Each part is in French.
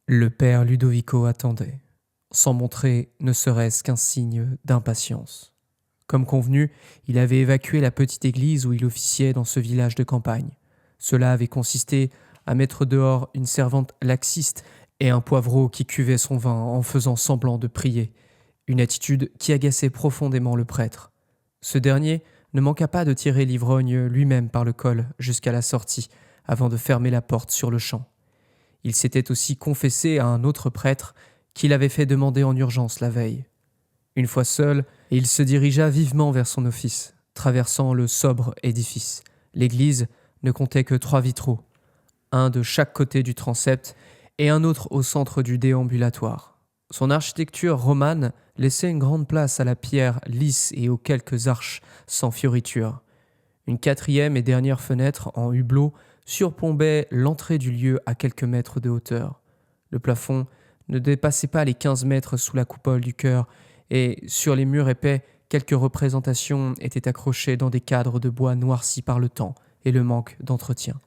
Le père Ludovico attendait, sans montrer ne serait-ce qu'un signe d'impatience. Comme convenu, il avait évacué la petite église où il officiait dans ce village de campagne. Cela avait consisté à mettre dehors une servante laxiste et un poivreau qui cuvait son vin en faisant semblant de prier, une attitude qui agaçait profondément le prêtre. Ce dernier ne manqua pas de tirer l'ivrogne lui-même par le col jusqu'à la sortie, avant de fermer la porte sur le champ. Il s'était aussi confessé à un autre prêtre qu'il avait fait demander en urgence la veille. Une fois seul, il se dirigea vivement vers son office, traversant le sobre édifice. L'église ne comptait que 3 vitraux, un de chaque côté du transept et un autre au centre du déambulatoire. Son architecture romane laissait une grande place à la pierre lisse et aux quelques arches sans fioritures. Une 4e et dernière fenêtre en hublot surplombait l'entrée du lieu à quelques mètres de hauteur. Le plafond ne dépassait pas les 15 mètres sous la coupole du chœur et sur les murs épais, quelques représentations étaient accrochées dans des cadres de bois noircis par le temps et le manque d'entretien.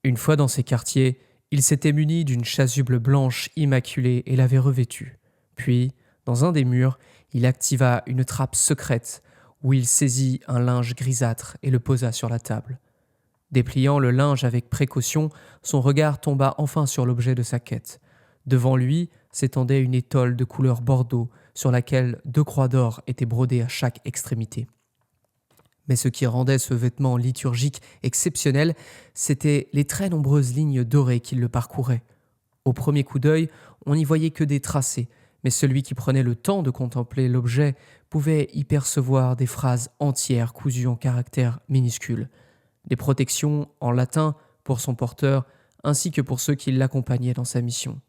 Une fois dans ces quartiers, il s'était muni d'une chasuble blanche immaculée et l'avait revêtue. Puis, dans un des murs, il activa une trappe secrète où il saisit un linge grisâtre et le posa sur la table. Dépliant le linge avec précaution, son regard tomba enfin sur l'objet de sa quête. Devant lui s'étendait une étole de couleur bordeaux sur laquelle 2 croix d'or étaient brodées à chaque extrémité. Mais ce qui rendait ce vêtement liturgique exceptionnel, c'étaient les très nombreuses lignes dorées qui le parcouraient. Au premier coup d'œil, on n'y voyait que des tracés, mais celui qui prenait le temps de contempler l'objet pouvait y percevoir des phrases entières cousues en caractères minuscules, des protections en latin pour son porteur ainsi que pour ceux qui l'accompagnaient dans sa mission.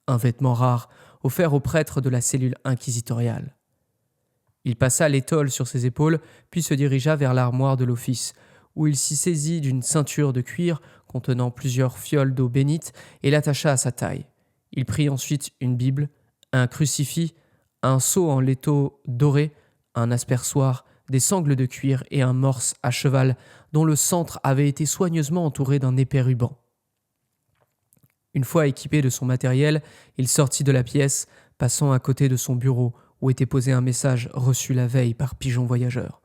Un vêtement rare offert au prêtre de la cellule inquisitoriale. Il passa l'étole sur ses épaules, puis se dirigea vers l'armoire de l'office, où il s'y saisit d'une ceinture de cuir contenant plusieurs fioles d'eau bénite et l'attacha à sa taille. Il prit ensuite une Bible, un crucifix, un seau en laiton doré, un aspersoir, des sangles de cuir et un morse à cheval dont le centre avait été soigneusement entouré d'un épais ruban. Une fois équipé de son matériel, il sortit de la pièce, passant à côté de son bureau où était posé un message reçu la veille par pigeon voyageur.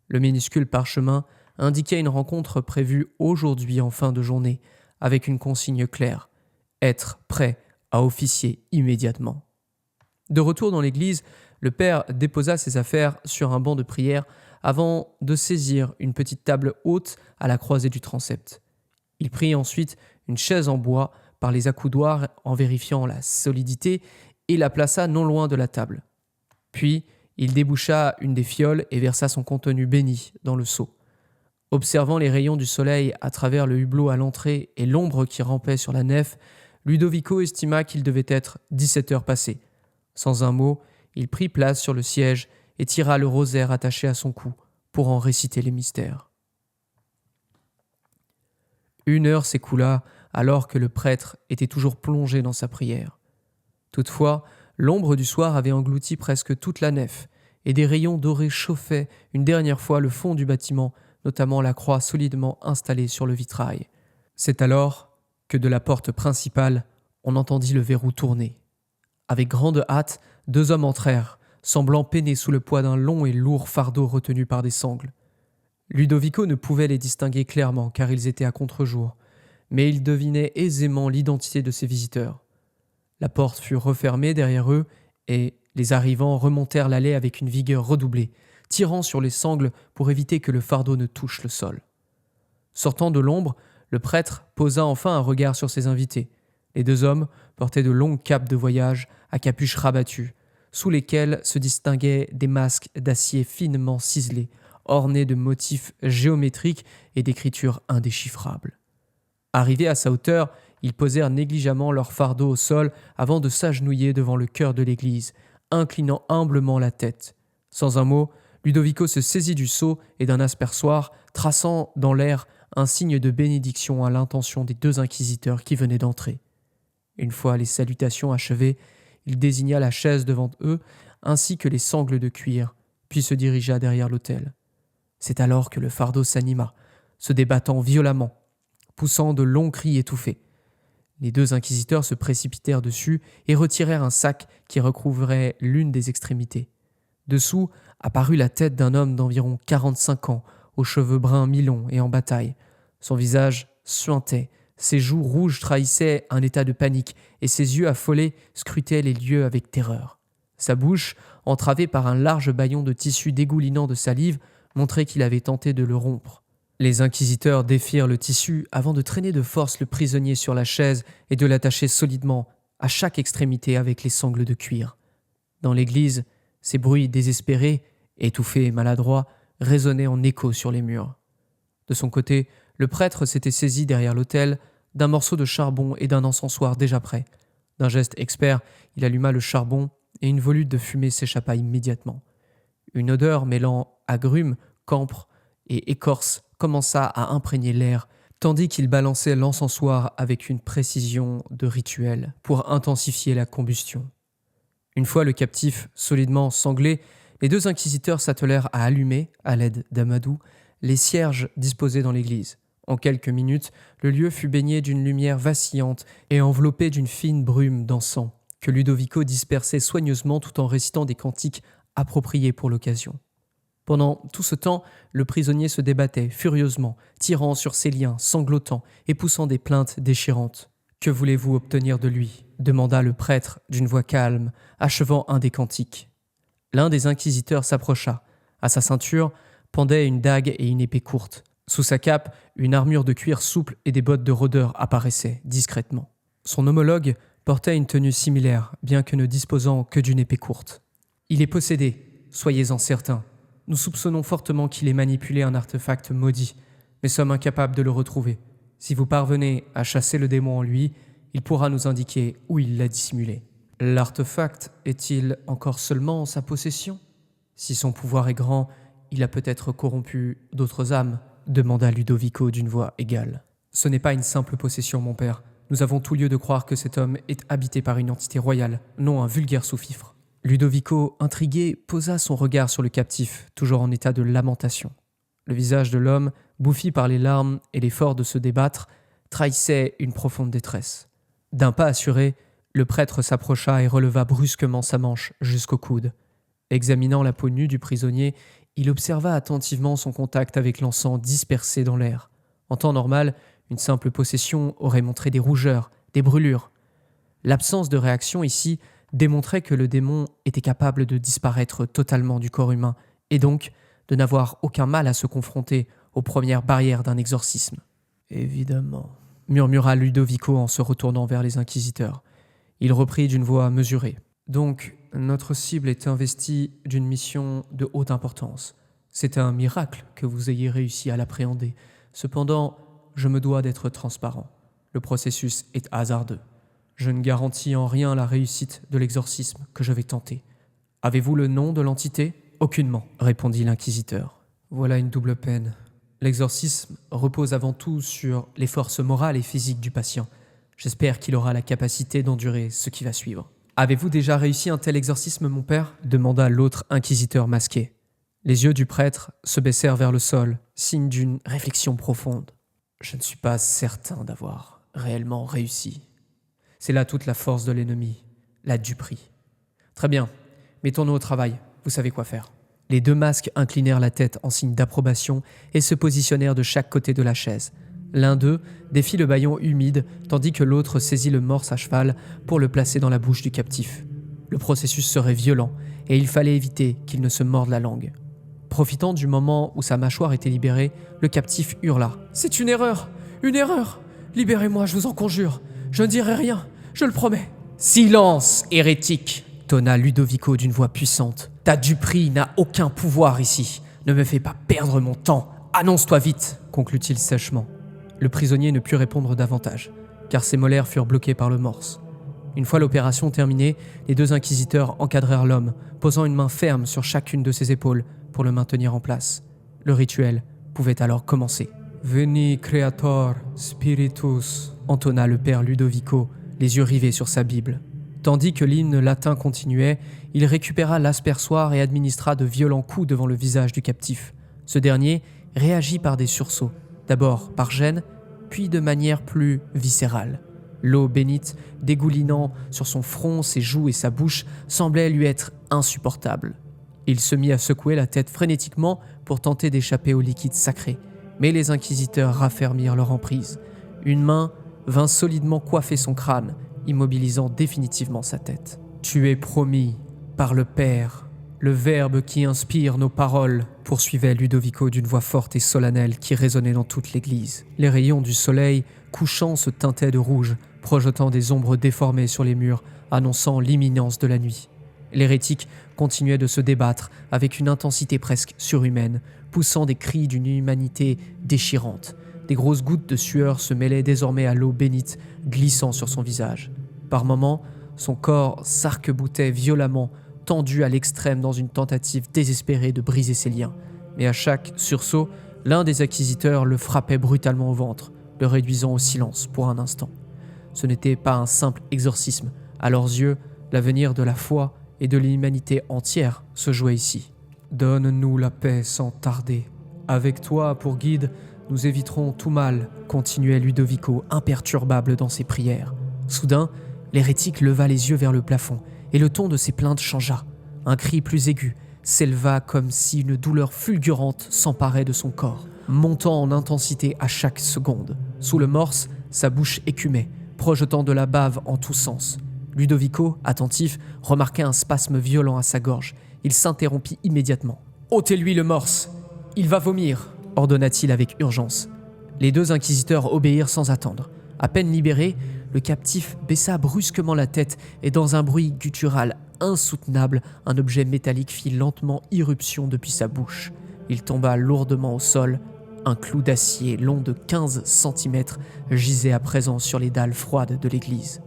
Le minuscule parchemin indiquait une rencontre prévue aujourd'hui en fin de journée, avec une consigne claire : être prêt à officier immédiatement. De retour dans l'église, le père déposa ses affaires sur un banc de prière avant de saisir une petite table haute à la croisée du transept. Il prit ensuite une chaise en bois par les accoudoirs en vérifiant la solidité et la plaça non loin de la table. Puis, il déboucha une des fioles et versa son contenu béni dans le seau. Observant les rayons du soleil à travers le hublot à l'entrée et l'ombre qui rampait sur la nef, Ludovico estima qu'il devait être 17 heures passées. Sans un mot, il prit place sur le siège et tira le rosaire attaché à son cou pour en réciter les mystères. 1 heure s'écoula alors que le prêtre était toujours plongé dans sa prière. Toutefois, l'ombre du soir avait englouti presque toute la nef, et des rayons dorés chauffaient une dernière fois le fond du bâtiment, notamment la croix solidement installée sur le vitrail. C'est alors que de la porte principale, on entendit le verrou tourner. Avec grande hâte, 2 hommes entrèrent, semblant peiner sous le poids d'un long et lourd fardeau retenu par des sangles. Ludovico ne pouvait les distinguer clairement car ils étaient à contre-jour, mais il devinait aisément l'identité de ses visiteurs. La porte fut refermée derrière eux et les arrivants remontèrent l'allée avec une vigueur redoublée, tirant sur les sangles pour éviter que le fardeau ne touche le sol. Sortant de l'ombre, le prêtre posa enfin un regard sur ses invités. Les 2 hommes portaient de longues capes de voyage à capuche rabattue, sous lesquelles se distinguaient des masques d'acier finement ciselés, ornés de motifs géométriques et d'écritures indéchiffrables. Arrivés à sa hauteur, ils posèrent négligemment leur fardeau au sol avant de s'agenouiller devant le chœur de l'église, inclinant humblement la tête. Sans un mot, Ludovico se saisit du seau et d'un aspersoir, traçant dans l'air un signe de bénédiction à l'intention des 2 inquisiteurs qui venaient d'entrer. Une fois les salutations achevées, il désigna la chaise devant eux ainsi que les sangles de cuir, puis se dirigea derrière l'autel. C'est alors que le fardeau s'anima, se débattant violemment, poussant de longs cris étouffés. Les 2 inquisiteurs se précipitèrent dessus et retirèrent un sac qui recouvrait l'une des extrémités. Dessous apparut la tête d'un homme d'environ 45 ans, aux cheveux bruns mi-longs et en bataille. Son visage suintait, ses joues rouges trahissaient un état de panique et ses yeux affolés scrutaient les lieux avec terreur. Sa bouche, entravée par un large bâillon de tissu dégoulinant de salive, montrait qu'il avait tenté de le rompre. Les inquisiteurs défirent le tissu avant de traîner de force le prisonnier sur la chaise et de l'attacher solidement à chaque extrémité avec les sangles de cuir. Dans l'église, ces bruits désespérés, étouffés et maladroits, résonnaient en écho sur les murs. De son côté, le prêtre s'était saisi derrière l'autel d'un morceau de charbon et d'un encensoir déjà prêt. D'un geste expert, il alluma le charbon et une volute de fumée s'échappa immédiatement. Une odeur mêlant agrumes, campre et écorce commença à imprégner l'air, tandis qu'il balançait l'encensoir avec une précision de rituel pour intensifier la combustion. Une fois le captif solidement sanglé, les 2 inquisiteurs s'attelèrent à allumer, à l'aide d'amadou, les cierges disposés dans l'église. En quelques minutes, le lieu fut baigné d'une lumière vacillante et enveloppé d'une fine brume d'encens, que Ludovico dispersait soigneusement tout en récitant des cantiques appropriés pour l'occasion. Pendant tout ce temps, le prisonnier se débattait furieusement, tirant sur ses liens, sanglotant et poussant des plaintes déchirantes. « Que voulez-vous obtenir de lui ?» demanda le prêtre d'une voix calme, achevant un des cantiques. L'un des inquisiteurs s'approcha. À sa ceinture pendaient une dague et une épée courte. Sous sa cape, une armure de cuir souple et des bottes de rôdeur apparaissaient discrètement. Son homologue portait une tenue similaire, bien que ne disposant que d'une épée courte. « Il est possédé, soyez-en certains. Nous soupçonnons fortement qu'il ait manipulé un artefact maudit, mais sommes incapables de le retrouver. Si vous parvenez à chasser le démon en lui, il pourra nous indiquer où il l'a dissimulé. L'artefact est-il encore seulement en sa possession ? Si son pouvoir est grand, il a peut-être corrompu d'autres âmes, demanda Ludovico d'une voix égale. Ce n'est pas une simple possession, mon père. Nous avons tout lieu de croire que cet homme est habité par une entité royale, non un vulgaire sous-fifre. Ludovico, intrigué, posa son regard sur le captif, toujours en état de lamentation. Le visage de l'homme, bouffi par les larmes et l'effort de se débattre, trahissait une profonde détresse. D'un pas assuré, le prêtre s'approcha et releva brusquement sa manche jusqu'au coude. Examinant la peau nue du prisonnier, il observa attentivement son contact avec l'encens dispersé dans l'air. En temps normal, une simple possession aurait montré des rougeurs, des brûlures. L'absence de réaction ici démontrait que le démon était capable de disparaître totalement du corps humain et donc de n'avoir aucun mal à se confronter aux premières barrières d'un exorcisme. « Évidemment », murmura Ludovico en se retournant vers les inquisiteurs. Il reprit d'une voix mesurée. « Donc, notre cible est investie d'une mission de haute importance. C'est un miracle que vous ayez réussi à l'appréhender. Cependant, je me dois d'être transparent. Le processus est hasardeux. Je ne garantis en rien la réussite de l'exorcisme que je vais tenter. Avez-vous le nom de l'entité ? Aucunement, répondit l'inquisiteur. Voilà une double peine. L'exorcisme repose avant tout sur les forces morales et physiques du patient. J'espère qu'il aura la capacité d'endurer ce qui va suivre. Avez-vous déjà réussi un tel exorcisme, mon père ? Demanda l'autre inquisiteur masqué. Les yeux du prêtre se baissèrent vers le sol, signe d'une réflexion profonde. Je ne suis pas certain d'avoir réellement réussi. C'est là toute la force de l'ennemi, la duperie. Très bien, mettons-nous au travail, vous savez quoi faire. Les 2 masques inclinèrent la tête en signe d'approbation et se positionnèrent de chaque côté de la chaise. L'un d'eux défit le bâillon humide, tandis que l'autre saisit le morse à cheval pour le placer dans la bouche du captif. Le processus serait violent et il fallait éviter qu'il ne se morde la langue. Profitant du moment où sa mâchoire était libérée, le captif hurla. « C'est une erreur! Une erreur! Libérez-moi, je vous en conjure! Je ne dirai rien, je le promets !»« Silence, hérétique !» tonna Ludovico d'une voix puissante. « Ta duperie n'a aucun pouvoir ici. Ne me fais pas perdre mon temps. Annonce-toi vite !» conclut-il sèchement. Le prisonnier ne put répondre davantage, car ses molaires furent bloqués par le morse. Une fois l'opération terminée, les 2 inquisiteurs encadrèrent l'homme, posant une main ferme sur chacune de ses épaules pour le maintenir en place. Le rituel pouvait alors commencer. « Veni Creator Spiritus » entonna le père Ludovico, les yeux rivés sur sa Bible. Tandis que l'hymne latin continuait, il récupéra l'aspersoir et administra de violents coups devant le visage du captif. Ce dernier réagit par des sursauts, d'abord par gêne, puis de manière plus viscérale. L'eau bénite, dégoulinant sur son front, ses joues et sa bouche, semblait lui être insupportable. Il se mit à secouer la tête frénétiquement pour tenter d'échapper au liquide sacré, mais les inquisiteurs raffermirent leur emprise. Une main vint solidement coiffer son crâne, immobilisant définitivement sa tête. « Tu es promis par le Père, le Verbe qui inspire nos paroles », poursuivait Ludovico d'une voix forte et solennelle qui résonnait dans toute l'église. Les rayons du soleil couchant se teintaient de rouge, projetant des ombres déformées sur les murs, annonçant l'imminence de la nuit. L'hérétique continuait de se débattre avec une intensité presque surhumaine, poussant des cris d'une humanité déchirante. Des grosses gouttes de sueur se mêlaient désormais à l'eau bénite, glissant sur son visage. Par moments, son corps s'arc-boutait violemment, tendu à l'extrême dans une tentative désespérée de briser ses liens. Mais à chaque sursaut, l'un des inquisiteurs le frappait brutalement au ventre, le réduisant au silence pour un instant. Ce n'était pas un simple exorcisme. À leurs yeux, l'avenir de la foi et de l'humanité entière se jouait ici. « Donne-nous la paix sans tarder. Avec toi pour guide, nous éviterons tout mal », continuait Ludovico, imperturbable dans ses prières. Soudain, l'hérétique leva les yeux vers le plafond, et le ton de ses plaintes changea. Un cri plus aigu s'éleva comme si une douleur fulgurante s'emparait de son corps, montant en intensité à chaque seconde. Sous le morse, sa bouche écumait, projetant de la bave en tous sens. Ludovico, attentif, remarqua un spasme violent à sa gorge. Il s'interrompit immédiatement. « Ôtez-lui le morse, il va vomir !» ordonna-t-il avec urgence. Les deux inquisiteurs obéirent sans attendre. À peine libéré, le captif baissa brusquement la tête et dans un bruit guttural insoutenable, un objet métallique fit lentement irruption depuis sa bouche. Il tomba lourdement au sol. Un clou d'acier long de 15 cm gisait à présent sur les dalles froides de l'église.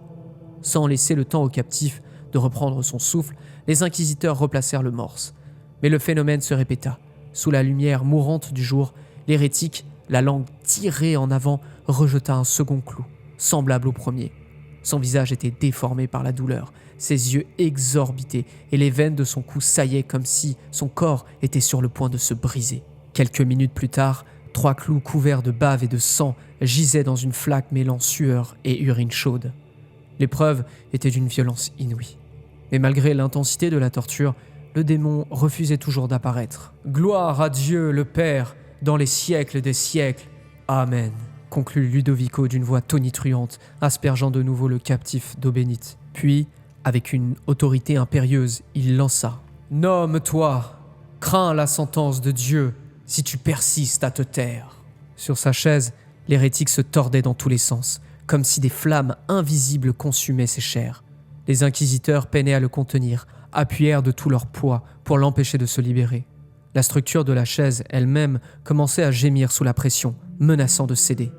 Sans laisser le temps au captif de reprendre son souffle, les inquisiteurs replacèrent le morse. Mais le phénomène se répéta. Sous la lumière mourante du jour, l'hérétique, la langue tirée en avant, rejeta un second clou, semblable au premier. Son visage était déformé par la douleur, ses yeux exorbités et les veines de son cou saillaient comme si son corps était sur le point de se briser. Quelques minutes plus tard, 3 clous couverts de bave et de sang gisaient dans une flaque mêlant sueur et urine chaude. L'épreuve était d'une violence inouïe. Mais malgré l'intensité de la torture, le démon refusait toujours d'apparaître. « Gloire à Dieu le Père, dans les siècles des siècles. Amen », conclut Ludovico d'une voix tonitruante, aspergeant de nouveau le captif d'eau bénite. Puis, avec une autorité impérieuse, il lança « Nomme-toi, crains la sentence de Dieu si tu persistes à te taire. » Sur sa chaise, l'hérétique se tordait dans tous les sens, comme si des flammes invisibles consumaient ses chairs. Les inquisiteurs peinaient à le contenir, appuyèrent de tout leur poids pour l'empêcher de se libérer. La structure de la chaise elle-même commençait à gémir sous la pression, menaçant de céder.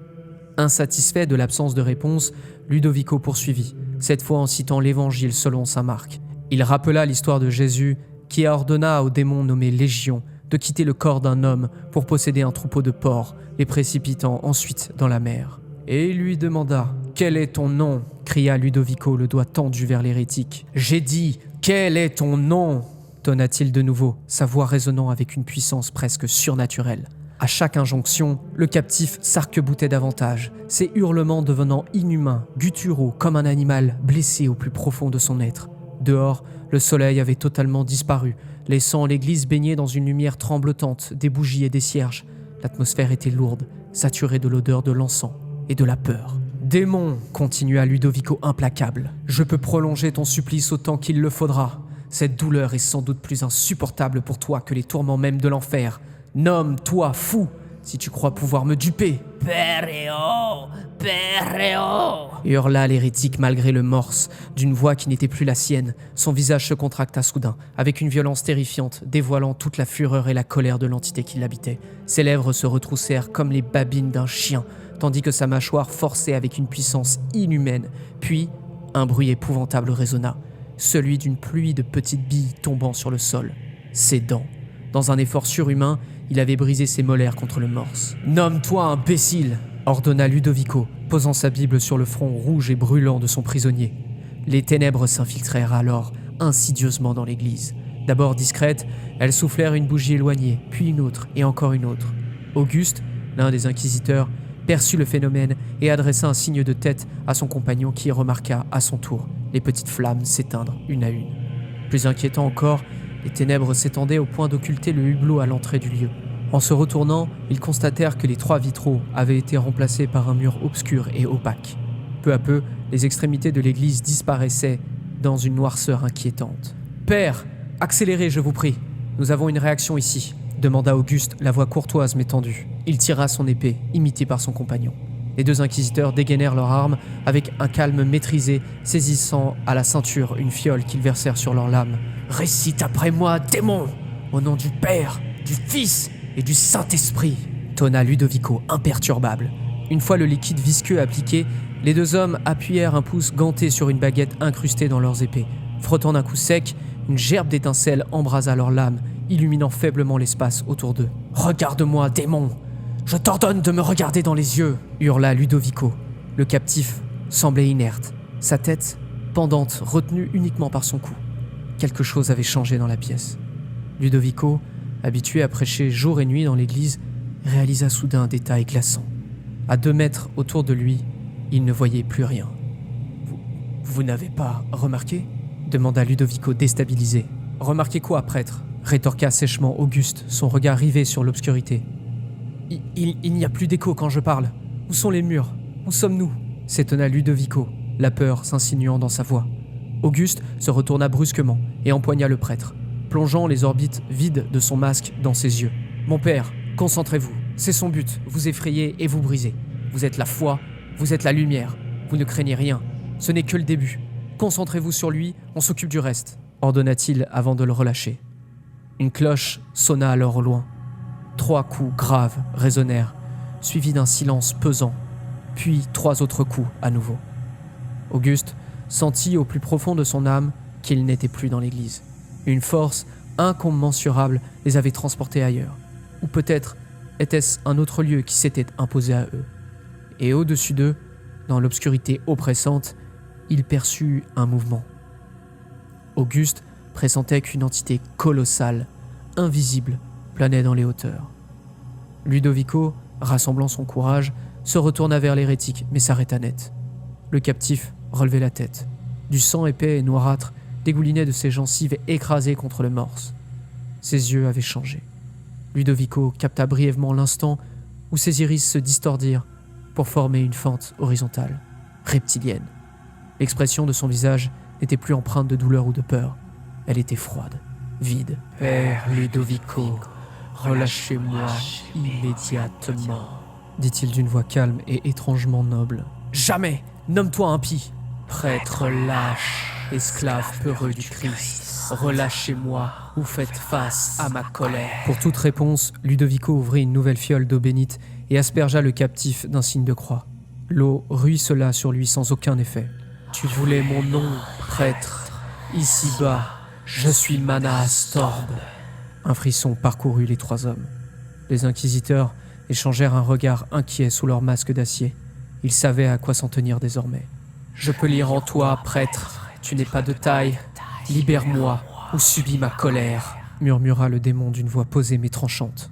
Insatisfait de l'absence de réponse, Ludovico poursuivit, cette fois en citant l'Évangile selon saint Marc. Il rappela l'histoire de Jésus qui ordonna au démon nommé Légion de quitter le corps d'un homme pour posséder un troupeau de porcs, les précipitant ensuite dans la mer. Et il lui demanda « Quel est ton nom ?» cria Ludovico, le doigt tendu vers l'hérétique. « J'ai dit, quel est ton nom ?» tonna-t-il de nouveau, sa voix résonnant avec une puissance presque surnaturelle. À chaque injonction, le captif s'arc-boutait davantage, ses hurlements devenant inhumains, gutturaux, comme un animal blessé au plus profond de son être. Dehors, le soleil avait totalement disparu, laissant l'église baignée dans une lumière tremblotante, des bougies et des cierges. L'atmosphère était lourde, saturée de l'odeur de l'encens et de la peur. « Démon !» continua Ludovico implacable. « Je peux prolonger ton supplice autant qu'il le faudra. Cette douleur est sans doute plus insupportable pour toi que les tourments même de l'enfer. Nomme-toi fou, si tu crois pouvoir me duper. »« Péréo ! Péréo !» hurla l'hérétique malgré le morse, d'une voix qui n'était plus la sienne. Son visage se contracta soudain, avec une violence terrifiante, dévoilant toute la fureur et la colère de l'entité qui l'habitait. Ses lèvres se retroussèrent comme les babines d'un chien, tandis que sa mâchoire forçait avec une puissance inhumaine. Puis, un bruit épouvantable résonna, celui d'une pluie de petites billes tombant sur le sol. Ses dents. Dans un effort surhumain, il avait brisé ses molaires contre le morse. « Nomme-toi imbécile !» ordonna Ludovico, posant sa Bible sur le front rouge et brûlant de son prisonnier. Les ténèbres s'infiltrèrent alors insidieusement dans l'église. D'abord discrètes, elles soufflèrent une bougie éloignée, puis une autre et encore une autre. Auguste, l'un des inquisiteurs, perçut le phénomène et adressa un signe de tête à son compagnon qui remarqua à son tour les petites flammes s'éteindre une à une. Plus inquiétant encore, les ténèbres s'étendaient au point d'occulter le hublot à l'entrée du lieu. En se retournant, ils constatèrent que les 3 vitraux avaient été remplacés par un mur obscur et opaque. Peu à peu, les extrémités de l'église disparaissaient dans une noirceur inquiétante. « Père, accélérez, je vous prie. Nous avons une réaction ici », demanda Auguste, la voix courtoise mais tendue. Il tira son épée, imité par son compagnon. Les 2 inquisiteurs dégainèrent leurs armes avec un calme maîtrisé, saisissant à la ceinture une fiole qu'ils versèrent sur leurs lames. « Récite après moi, démon, au nom du Père, du Fils et du Saint-Esprit !» tonna Ludovico, imperturbable. Une fois le liquide visqueux appliqué, les 2 hommes appuyèrent un pouce ganté sur une baguette incrustée dans leurs épées. Frottant d'un coup sec, une gerbe d'étincelles embrasa leurs lames, illuminant faiblement l'espace autour d'eux. « Regarde-moi, démon ! Je t'ordonne de me regarder dans les yeux !» hurla Ludovico. Le captif semblait inerte, sa tête pendante, retenue uniquement par son cou. Quelque chose avait changé dans la pièce. Ludovico, habitué à prêcher jour et nuit dans l'église, réalisa soudain un détail glaçant. À 2 mètres autour de lui, il ne voyait plus rien. « Vous n'avez pas remarqué ?» demanda Ludovico déstabilisé. « Remarquez quoi, prêtre ?» rétorqua sèchement Auguste, son regard rivé sur l'obscurité. Il n'y a plus d'écho quand je parle. Où sont les murs ? Où sommes-nous » s'étonna Ludovico, la peur s'insinuant dans sa voix. Auguste se retourna brusquement et empoigna le prêtre, plongeant les orbites vides de son masque dans ses yeux. « Mon père, concentrez-vous. C'est son but, vous effrayer et vous briser. Vous êtes la foi, vous êtes la lumière. Vous ne craignez rien. Ce n'est que le début. Concentrez-vous sur lui, on s'occupe du reste, » ordonna-t-il avant de le relâcher. Une cloche sonna alors au loin. 3 coups graves résonnèrent, suivis d'un silence pesant, puis 3 autres coups à nouveau. Auguste sentit au plus profond de son âme qu'il n'était plus dans l'église. Une force incommensurable les avait transportés ailleurs. Ou peut-être était-ce un autre lieu qui s'était imposé à eux. Et au-dessus d'eux, dans l'obscurité oppressante, il perçut un mouvement. Auguste pressentait qu'une entité colossale, invisible, planait dans les hauteurs. Ludovico, rassemblant son courage, se retourna vers l'hérétique, mais s'arrêta net. Le captif relevait la tête. Du sang épais et noirâtre dégoulinait de ses gencives écrasées contre le morse. Ses yeux avaient changé. Ludovico capta brièvement l'instant où ses iris se distordirent pour former une fente horizontale, reptilienne. L'expression de son visage n'était plus empreinte de douleur ou de peur. Elle était froide, vide. « Père Ludovico, relâchez-moi immédiatement », dit-il d'une voix calme et étrangement noble. « Jamais, nomme-toi impie. Prêtre lâche, esclave peureux du Christ, relâchez-moi ou faites face à ma colère. » Pour toute réponse, Ludovico ouvrit une nouvelle fiole d'eau bénite et aspergea le captif d'un signe de croix. L'eau ruissela sur lui sans aucun effet. « Tu voulais mon nom, prêtre. Ici-bas, je suis Mana Storb. » Un frisson parcourut les 3 hommes. Les inquisiteurs échangèrent un regard inquiet sous leur masque d'acier. Ils savaient à quoi s'en tenir désormais. « Je peux lire en toi, prêtre. Tu n'es pas de taille. Libère-moi ou subis ma colère, » murmura le démon d'une voix posée mais tranchante.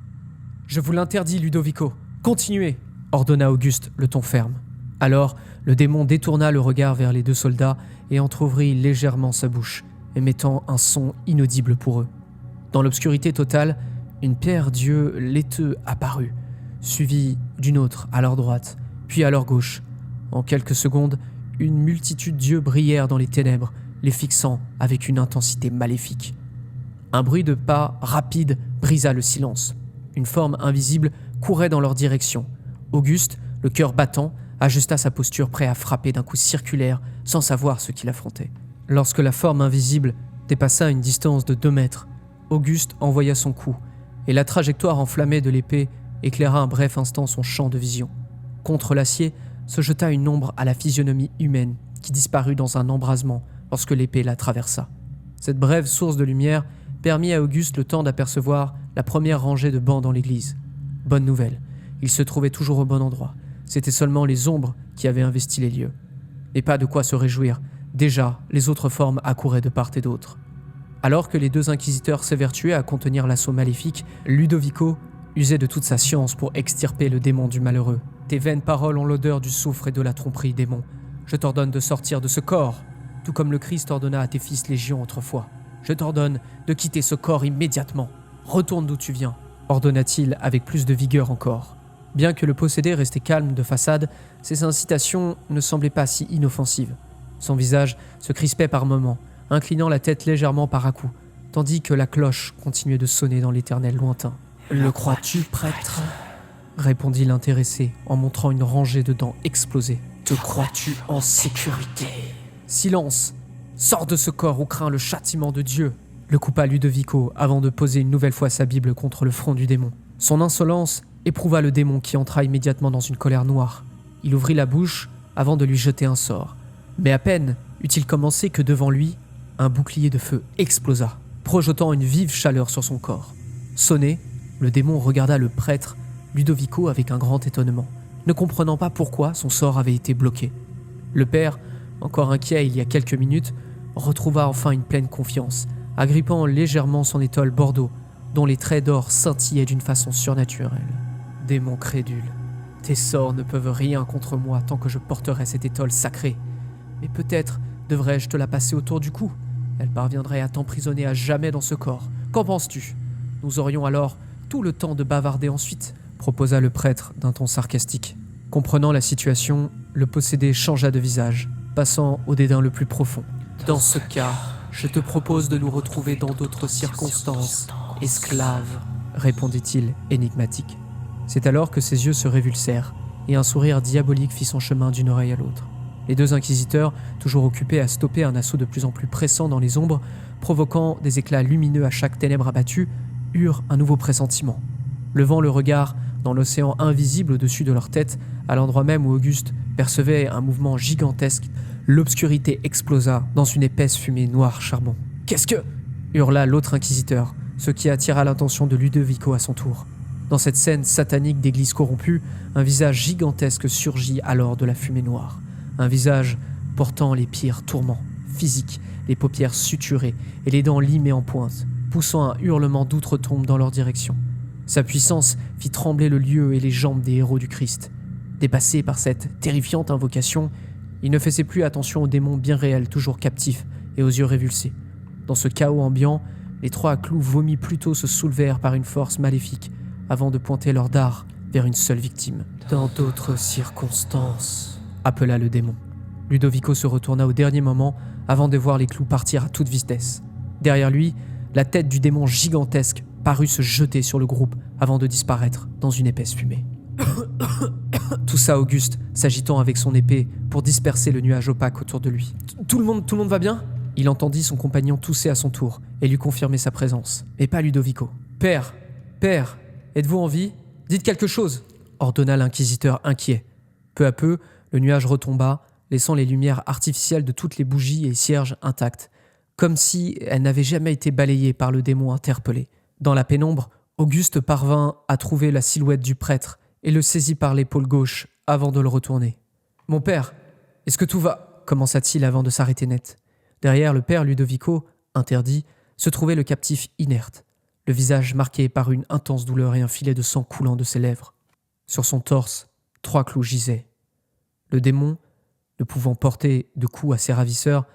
« Je vous l'interdis, Ludovico. Continuez !» ordonna Auguste, le ton ferme. Alors, le démon détourna le regard vers les 2 soldats et entr'ouvrit légèrement sa bouche, émettant un son inaudible pour eux. Dans l'obscurité totale, une paire d'yeux laiteux apparut, suivie d'une autre à leur droite, puis à leur gauche. En quelques secondes, une multitude d'yeux brillèrent dans les ténèbres, les fixant avec une intensité maléfique. Un bruit de pas rapide brisa le silence. Une forme invisible courait dans leur direction. Auguste, le cœur battant, ajusta sa posture prêt à frapper d'un coup circulaire sans savoir ce qu'il affrontait. Lorsque la forme invisible dépassa une distance de 2 mètres, Auguste envoya son coup, et la trajectoire enflammée de l'épée éclaira un bref instant son champ de vision. Contre l'acier se jeta une ombre à la physionomie humaine qui disparut dans un embrasement lorsque l'épée la traversa. Cette brève source de lumière permit à Auguste le temps d'apercevoir la première rangée de bancs dans l'église. Bonne nouvelle, il se trouvait toujours au bon endroit. C'étaient seulement les ombres qui avaient investi les lieux. Et pas de quoi se réjouir, déjà les autres formes accouraient de part et d'autre. Alors que les 2 inquisiteurs s'évertuaient à contenir l'assaut maléfique, Ludovico usait de toute sa science pour extirper le démon du malheureux. Tes vaines paroles ont l'odeur du soufre et de la tromperie, démon. Je t'ordonne de sortir de ce corps, tout comme le Christ ordonna à tes fils légions autrefois. Je t'ordonne de quitter ce corps immédiatement. Retourne d'où tu viens, ordonna-t-il avec plus de vigueur encore. Bien que le possédé restait calme de façade, ses incitations ne semblaient pas si inoffensives. Son visage se crispait par moments, inclinant la tête légèrement par à-coups, tandis que la cloche continuait de sonner dans l'éternel lointain. « Le crois-tu, prêtre ?» répondit l'intéressé en montrant une rangée de dents explosées. « Te crois-tu en sécurité ?»« Silence ! Sors de ce corps ou crains le châtiment de Dieu !» le coupa Ludovico avant de poser une nouvelle fois sa Bible contre le front du démon. Son insolence éprouva le démon qui entra immédiatement dans une colère noire. Il ouvrit la bouche avant de lui jeter un sort. Mais à peine eut-il commencé que devant lui, un bouclier de feu explosa, projetant une vive chaleur sur son corps. Sonné, le démon regarda le prêtre Ludovico avec un grand étonnement, ne comprenant pas pourquoi son sort avait été bloqué. Le père, encore inquiet il y a quelques minutes, retrouva enfin une pleine confiance, agrippant légèrement son étole bordeaux, dont les traits d'or scintillaient d'une façon surnaturelle. « Démon crédule, tes sorts ne peuvent rien contre moi tant que je porterai cette étole sacrée. Mais peut-être devrais-je te la passer autour du cou. Elle parviendrait à t'emprisonner à jamais dans ce corps. Qu'en penses-tu ? Nous aurions alors tout le temps de bavarder ensuite, » proposa le prêtre d'un ton sarcastique. Comprenant la situation, le possédé changea de visage, passant au dédain le plus profond. « Dans ce cas, je te propose de nous retrouver dans d'autres circonstances, esclave, » répondit-il, énigmatique. C'est alors que ses yeux se révulsèrent, et un sourire diabolique fit son chemin d'une oreille à l'autre. Les deux inquisiteurs, toujours occupés à stopper un assaut de plus en plus pressant dans les ombres, provoquant des éclats lumineux à chaque ténèbre abattue, eurent un nouveau pressentiment. Levant le regard dans l'océan invisible au-dessus de leur tête, à l'endroit même où Auguste percevait un mouvement gigantesque, l'obscurité explosa dans une épaisse fumée noire charbon. « Qu'est-ce que » hurla l'autre inquisiteur, ce qui attira l'attention de Ludovico à son tour. Dans cette scène satanique d'église corrompue, un visage gigantesque surgit alors de la fumée noire. Un visage portant les pires tourments physiques, les paupières suturées et les dents limées en pointe, poussant un hurlement d'outre-tombe dans leur direction. Sa puissance fit trembler le lieu et les jambes des héros du Christ. Dépassé par cette terrifiante invocation, il ne faisait plus attention aux démons bien réels, toujours captifs et aux yeux révulsés. Dans ce chaos ambiant, les trois clous vomis plutôt se soulevèrent par une force maléfique, avant de pointer leur dard vers une seule victime. « Dans d'autres circonstances », appela le démon. Ludovico se retourna au dernier moment avant de voir les clous partir à toute vitesse. Derrière lui, la tête du démon gigantesque parut se jeter sur le groupe avant de disparaître dans une épaisse fumée. Toussa Auguste, s'agitant avec son épée pour disperser le nuage opaque autour de lui. « Tout le monde va bien ?» Il entendit son compagnon tousser à son tour et lui confirmer sa présence, mais pas Ludovico. « Père, êtes-vous en vie ? Dites quelque chose !» ordonna l'inquisiteur inquiet. Peu à peu, le nuage retomba, laissant les lumières artificielles de toutes les bougies et cierges intactes, comme si elles n'avaient jamais été balayées par le démon interpellé. Dans la pénombre, Auguste parvint à trouver la silhouette du prêtre et le saisit par l'épaule gauche avant de le retourner. « Mon père, est-ce que tout va ?» commença-t-il avant de s'arrêter net. Derrière le père Ludovico, interdit, se trouvait le captif inerte, le visage marqué par une intense douleur et un filet de sang coulant de ses lèvres. Sur son torse, 3 clous gisaient. Le démon, ne pouvant porter de coups à ses ravisseurs,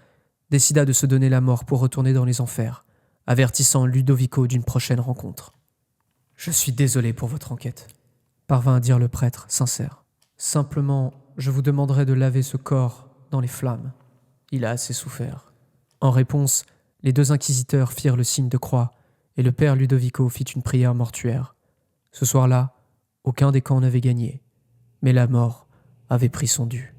décida de se donner la mort pour retourner dans les enfers, avertissant Ludovico d'une prochaine rencontre. « Je suis désolé pour votre enquête », parvint à dire le prêtre, sincère. « Simplement, je vous demanderai de laver ce corps dans les flammes. Il a assez souffert. » En réponse, les deux inquisiteurs firent le signe de croix et le père Ludovico fit une prière mortuaire. Ce soir-là, aucun des camps n'avait gagné, mais la mort avait pris son dû.